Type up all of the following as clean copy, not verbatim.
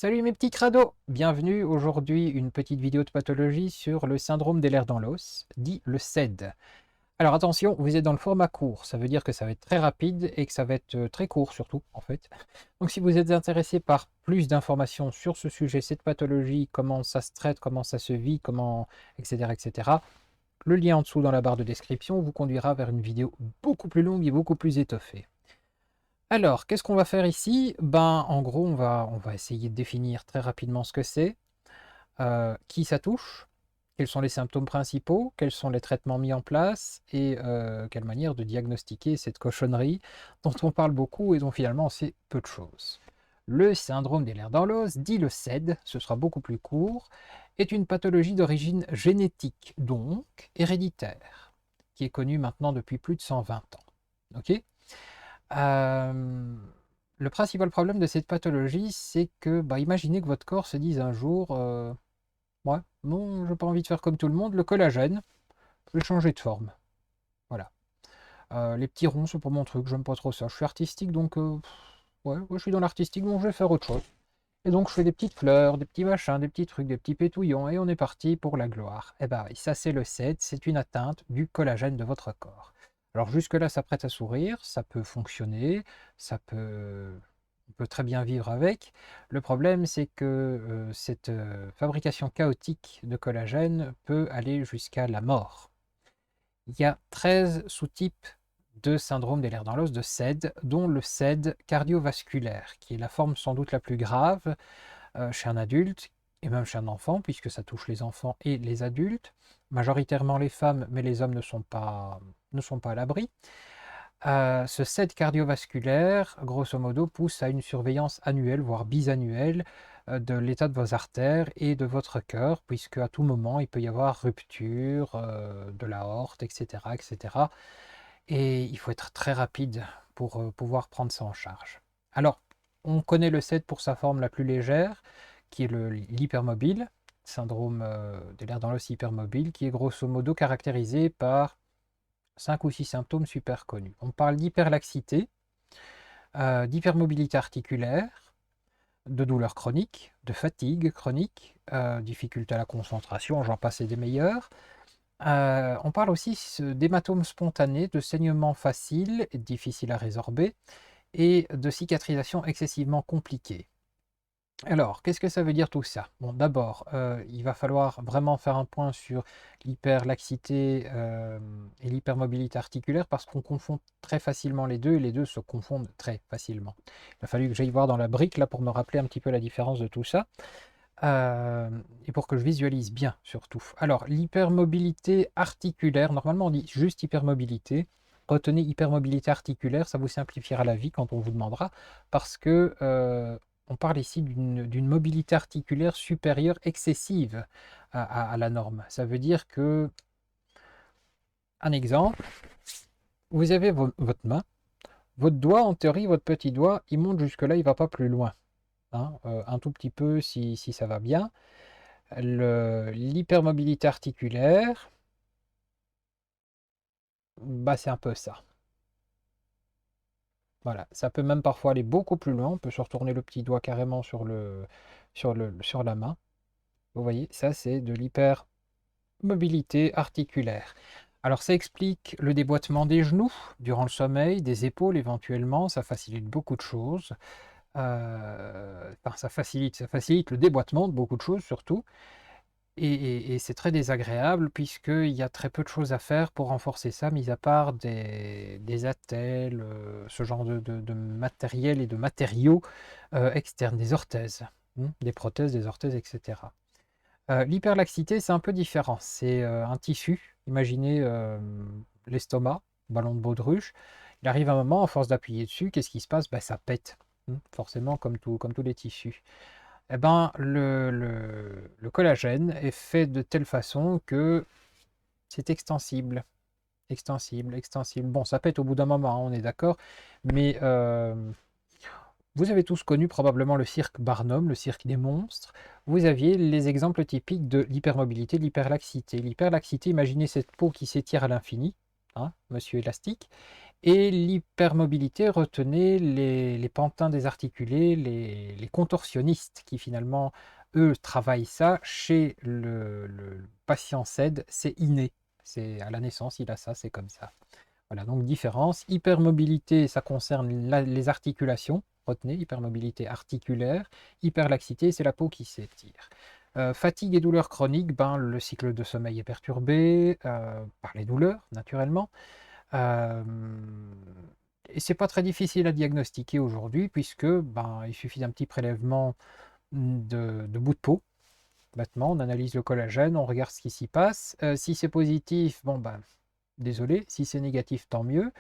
Salut mes petits crados! Bienvenue aujourd'hui une petite vidéo de pathologie sur le syndrome des lers dans l'os, dit le SED. Alors attention, vous êtes dans le format court, ça veut dire que ça va être très rapide et que ça va être très court surtout en fait. Donc si vous êtes intéressé par plus d'informations sur ce sujet, cette pathologie, comment ça se traite, comment ça se vit, comment, etc., etc., le lien en dessous dans la barre de description vous conduira vers une vidéo beaucoup plus longue et beaucoup plus étoffée. Alors, qu'est-ce qu'on va faire ici? Ben, en gros, on va essayer de définir très rapidement ce que c'est, qui ça touche, quels sont les symptômes principaux, quels sont les traitements mis en place et quelle manière de diagnostiquer cette cochonnerie dont on parle beaucoup et dont finalement on sait peu de choses. Le syndrome des lers dans l'os, dit le SED, ce sera beaucoup plus court, est une pathologie d'origine génétique, donc héréditaire, qui est connue maintenant depuis plus de 120 ans. Ok? Euh, le principal problème de cette pathologie, c'est que, bah, imaginez que votre corps se dise un jour, ouais, non, j'ai pas envie de faire comme tout le monde, le collagène, je vais changer de forme. Voilà. Les petits ronds, c'est pas mon truc, j'aime pas trop ça. Je suis artistique, donc, ouais, je suis dans l'artistique, donc je vais faire autre chose. Et donc, je fais des petites fleurs, des petits machins, des petits trucs, des petits pétouillons, et on est parti pour la gloire. Et bah oui, ça c'est le SED, c'est une atteinte du collagène de votre corps. Alors jusque-là, ça prête à sourire, ça peut fonctionner, ça peut... on peut très bien vivre avec. Le problème, c'est que cette fabrication chaotique de collagène peut aller jusqu'à la mort. Il y a 13 sous-types de syndrome des lers dans l'os, de SED, dont le SED cardiovasculaire, qui est la forme sans doute la plus grave chez un adulte et même chez un enfant, puisque ça touche les enfants et les adultes, majoritairement les femmes, mais les hommes ne sont pas à l'abri. Ce SED cardiovasculaire, grosso modo, pousse à une surveillance annuelle, voire bisannuelle, de l'état de vos artères et de votre cœur, puisque à tout moment, il peut y avoir rupture de l'aorte, etc., etc. Et il faut être très rapide pour pouvoir prendre ça en charge. Alors, on connaît le SED pour sa forme la plus légère, qui est l'hypermobile, syndrome des lers dans l'os hypermobile, qui est grosso modo caractérisé par 5 ou 6 symptômes super connus. On parle d'hyperlaxité, d'hypermobilité articulaire, de douleurs chroniques, de fatigue chronique, difficulté à la concentration, j'en passe et des meilleurs. On parle aussi d'hématomes spontanés, de saignements faciles et difficiles à résorber, et de cicatrisation excessivement compliquée. Alors, qu'est-ce que ça veut dire tout ça? Bon, d'abord, il va falloir vraiment faire un point sur l'hyperlaxité et l'hypermobilité articulaire parce qu'on confond très facilement les deux et les deux se confondent très facilement. Il a fallu que j'aille voir dans la brique là pour me rappeler un petit peu la différence de tout ça et pour que je visualise bien surtout. Alors, l'hypermobilité articulaire, normalement on dit juste hypermobilité. Retenez hypermobilité articulaire, ça vous simplifiera la vie quand on vous demandera, parce que on parle ici d'une mobilité articulaire supérieure excessive à la norme. Ça veut dire que, un exemple, vous avez votre main, votre doigt, en théorie, votre petit doigt, il monte jusque-là, il ne va pas plus loin. Hein, un tout petit peu si ça va bien. L'hypermobilité articulaire, bah, c'est un peu ça. Voilà, ça peut même parfois aller beaucoup plus loin. On peut se retourner le petit doigt carrément sur la main. Vous voyez, ça c'est de l'hypermobilité articulaire. Alors ça explique le déboîtement des genoux durant le sommeil, des épaules éventuellement. Ça facilite beaucoup de choses. Enfin, ça facilite le déboîtement de beaucoup de choses surtout. Et c'est très désagréable puisqu'il y a très peu de choses à faire pour renforcer ça, mis à part des attelles, ce genre de matériel et de matériaux externes, des orthèses, des prothèses, des orthèses, etc. L'hyperlaxité, c'est un peu différent. C'est un tissu. Imaginez l'estomac, ballon de baudruche. Il arrive un moment, à force d'appuyer dessus, qu'est-ce qui se passe? Ben, ça pète, forcément, comme tous les tissus. Eh ben, le collagène est fait de telle façon que c'est extensible. Extensible, extensible. Bon, ça pète au bout d'un moment, hein, on est d'accord. Mais vous avez tous connu probablement le cirque Barnum, le cirque des monstres. Vous aviez les exemples typiques de l'hypermobilité, de l'hyperlaxité. L'hyperlaxité, imaginez cette peau qui s'étire à l'infini, hein, monsieur élastique. Et l'hypermobilité, retenez les pantins désarticulés, les contorsionnistes qui finalement, eux, travaillent ça. Chez le patient SED, c'est inné. C'est à la naissance, il a ça, c'est comme ça. Voilà, donc différence. Hypermobilité, ça concerne les articulations. Retenez, hypermobilité articulaire. Hyperlaxité, c'est la peau qui s'étire. Fatigue et douleurs chroniques, ben, le cycle de sommeil est perturbé par les douleurs, naturellement. Euh, et c'est pas très difficile à diagnostiquer aujourd'hui, puisque ben, il suffit d'un petit prélèvement de bout de peau. Bêtement, on analyse le collagène, on regarde ce qui s'y passe. Si c'est positif, bon ben, désolé. Si c'est négatif, tant mieux.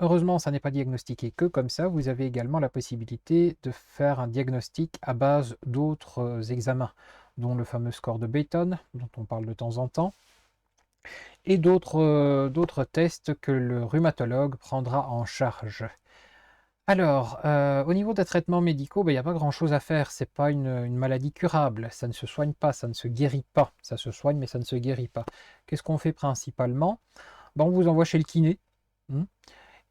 Heureusement, ça n'est pas diagnostiqué que comme ça. Vous avez également la possibilité de faire un diagnostic à base d'autres examens, dont le fameux score de Bayton, dont on parle de temps en temps, et d'autres tests que le rhumatologue prendra en charge. Alors, au niveau des traitements médicaux, ben, il n'y a pas grand-chose à faire. C'est pas une maladie curable. Ça ne se soigne pas, ça ne se guérit pas. Ça se soigne, mais ça ne se guérit pas. Qu'est-ce qu'on fait principalement? Ben, on vous envoie chez le kiné. Hmm.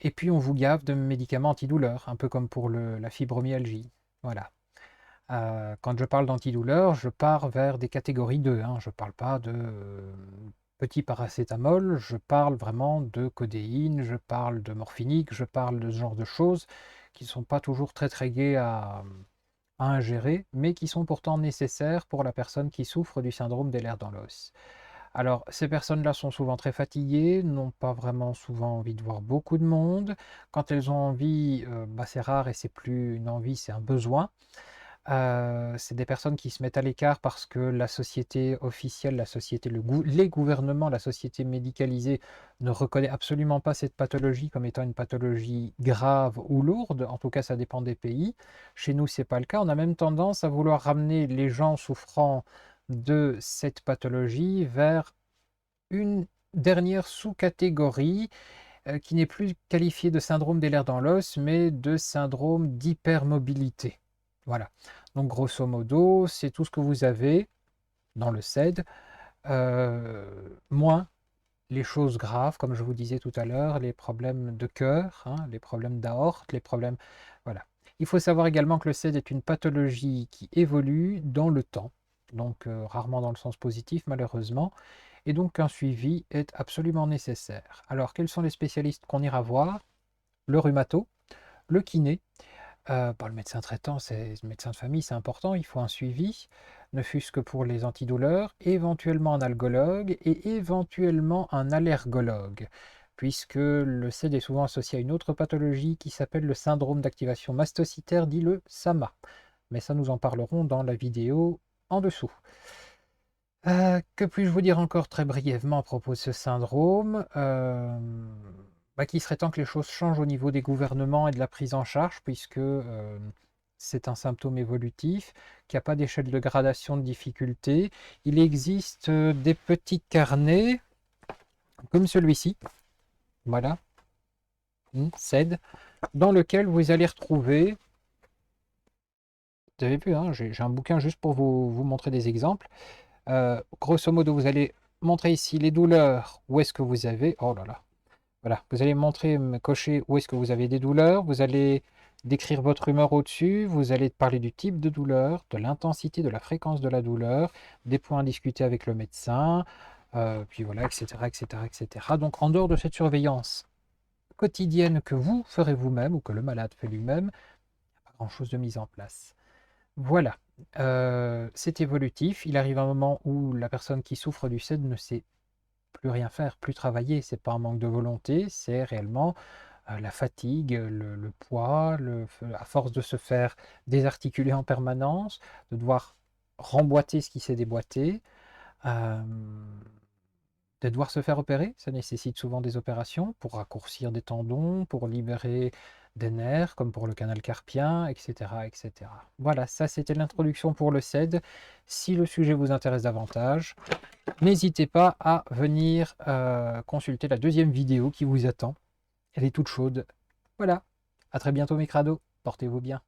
Et puis on vous gave de médicaments antidouleurs, un peu comme pour la fibromyalgie. Voilà. Quand je parle d'antidouleurs, je pars vers des catégories 2, hein. Je ne parle pas de petit paracétamol, je parle vraiment de codéine, je parle de morphinique, je parle de ce genre de choses qui ne sont pas toujours très très gaies à ingérer, mais qui sont pourtant nécessaires pour la personne qui souffre du syndrome des lers dans l'os. Alors, ces personnes-là sont souvent très fatiguées, n'ont pas vraiment souvent envie de voir beaucoup de monde. Quand elles ont envie, bah, c'est rare et c'est plus une envie, c'est un besoin. C'est des personnes qui se mettent à l'écart parce que la société officielle, la société, les gouvernements, la société médicalisée ne reconnaît absolument pas cette pathologie comme étant une pathologie grave ou lourde. En tout cas, ça dépend des pays. Chez nous, c'est pas le cas. On a même tendance à vouloir ramener les gens souffrant de cette pathologie vers une dernière sous-catégorie qui n'est plus qualifiée de syndrome des lers dans l'os, mais de syndrome d'hypermobilité. Voilà. Donc grosso modo, c'est tout ce que vous avez dans le SED, moins les choses graves, comme je vous disais tout à l'heure, les problèmes de cœur, hein, les problèmes d'aorte, les problèmes... Voilà. Il faut savoir également que le SED est une pathologie qui évolue dans le temps, donc rarement dans le sens positif malheureusement, et donc un suivi est absolument nécessaire. Alors quels sont les spécialistes qu'on ira voir? Le rhumato, le kiné, par le médecin traitant, c'est le médecin de famille, c'est important, il faut un suivi, ne fût-ce que pour les antidouleurs, éventuellement un algologue et éventuellement un allergologue, puisque le SED est souvent associé à une autre pathologie qui s'appelle le syndrome d'activation mastocytaire, dit le SAMA. Mais ça, nous en parlerons dans la vidéo en dessous. Que puis-je vous dire encore très brièvement à propos de ce syndrome? Bah, qu'il serait temps que les choses changent au niveau des gouvernements et de la prise en charge, puisque c'est un symptôme évolutif, qu'il n'y a pas d'échelle de gradation de difficulté. Il existe des petits carnets, comme celui-ci, voilà, SED, dans lequel vous allez retrouver, vous avez vu, hein, j'ai un bouquin juste pour vous montrer des exemples. Grosso modo, vous allez montrer ici les douleurs, où est-ce que vous avez, oh là là, voilà, vous allez montrer, cocher où est-ce que vous avez des douleurs, vous allez décrire votre humeur au-dessus, vous allez parler du type de douleur, de l'intensité, de la fréquence de la douleur, des points à discuter avec le médecin, puis voilà, etc., etc., etc. Donc en dehors de cette surveillance quotidienne que vous ferez vous-même ou que le malade fait lui-même, il n'y a pas grand-chose de mise en place. Voilà, c'est évolutif. Il arrive un moment où la personne qui souffre du SED ne sait plus rien faire, plus travailler. C'est pas un manque de volonté, c'est réellement la fatigue, le poids, à force de se faire désarticuler en permanence, de devoir remboîter ce qui s'est déboîté, euh, de devoir se faire opérer. Ça nécessite souvent des opérations pour raccourcir des tendons, pour libérer des nerfs, comme pour le canal carpien, etc., etc. Voilà, ça c'était l'introduction pour le SED. Si le sujet vous intéresse davantage, n'hésitez pas à venir consulter la deuxième vidéo qui vous attend. Elle est toute chaude. Voilà, à très bientôt mes crados, portez-vous bien.